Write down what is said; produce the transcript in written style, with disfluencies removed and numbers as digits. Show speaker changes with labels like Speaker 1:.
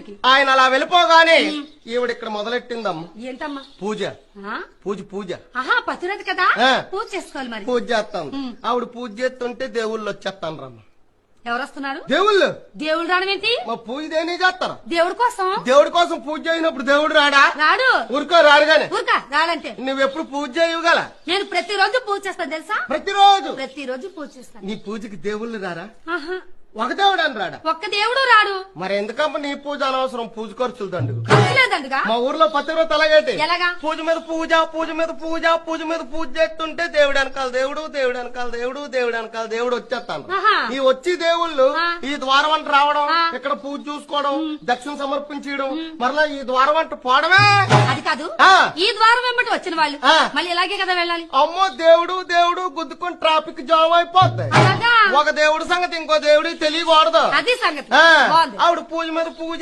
Speaker 1: టయానికి
Speaker 2: ఆయన అలా వెళ్ళిపోగానే ఈవిడ ఇక్కడ మొదలెట్టిందమ్మ
Speaker 1: ఏంటమ్మా
Speaker 2: పూజ
Speaker 1: ఆ?
Speaker 2: పూజ
Speaker 1: ఆహా పతిరథ కదా
Speaker 2: ఆ.
Speaker 1: పూజ చేసుకోవాలి మరి
Speaker 2: పూజ చేస్తాం ఆవిడ పూజ చేస్తుంటే దేవుళ్ళు వచ్చేస్తాను రమ్మ
Speaker 1: ఎవరు వస్తున్నారు
Speaker 2: దేవుళ్ళు
Speaker 1: దేవుడు రావడం ఏంటి
Speaker 2: మా పూజ దేని చేస్తారా
Speaker 1: దేవుడి కోసం
Speaker 2: దేవుడి కోసం పూజ చేయనప్పుడు దేవుడు రాడా
Speaker 1: రాడు
Speaker 2: ఊరుకో రాడుగానే
Speaker 1: ఊరుకా రాడంటే
Speaker 2: నువ్వెప్పుడు పూజ చేయగల
Speaker 1: నేను ప్రతిరోజు పూజ చేస్తాను తెలుసా
Speaker 2: ప్రతిరోజు
Speaker 1: ప్రతిరోజు పూజ చేస్తాను
Speaker 2: నీ పూజకి దేవుళ్ళు రారా
Speaker 1: ఆహా
Speaker 2: ఒక దేవుడు అని రాడా
Speaker 1: ఒక్క దేవుడు రాడు
Speaker 2: మరి ఎందుకమ్మ నీ పూజ అనవసరం పూజ ఖర్చులు దండుగు
Speaker 1: లేదండుగా
Speaker 2: మా ఊర్లో పతిరోజు అలాగైతే
Speaker 1: ఎలాగా
Speaker 2: పూజ మీద పూజ పూజ మీద పూజ పూజ మీద పూజ చేస్తుంటే దేవుడు వెనకాల దేవుడు దేవుడు వెనకాల దేవుడు దేవుడు వెనకాల దేవుడు వచ్చేస్తాను
Speaker 1: ఆహా.
Speaker 2: ఈ వచ్చి దేవుళ్ళు
Speaker 1: ఆ.
Speaker 2: ఈ ద్వారం వంట రావడం
Speaker 1: ఆ.
Speaker 2: ఇక్కడ పూజ చూసుకోవడం దక్షిణ సమర్పించడం మరలా ఈ ద్వారం వంట పోవడమే
Speaker 1: అది కాదు
Speaker 2: ఆ.
Speaker 1: ఈ ద్వారం వెంబడి వచ్చిన వాళ్ళు
Speaker 2: ఆ.
Speaker 1: మళ్ళీ ఇలాగే కదా వెళ్ళాలి
Speaker 2: అమ్మో దేవుడు దేవుడు గుద్దుకొని ట్రాఫిక్ జామ్ అయిపోద్ది
Speaker 1: అలాగా
Speaker 2: ఒక దేవుడి సంగతి ఇంకో దేవుడికి తెలియకూడదు
Speaker 1: అది సంగతి
Speaker 2: ఆ.
Speaker 1: బాగుంది
Speaker 2: ఆవిడ పూజ మీద పూజ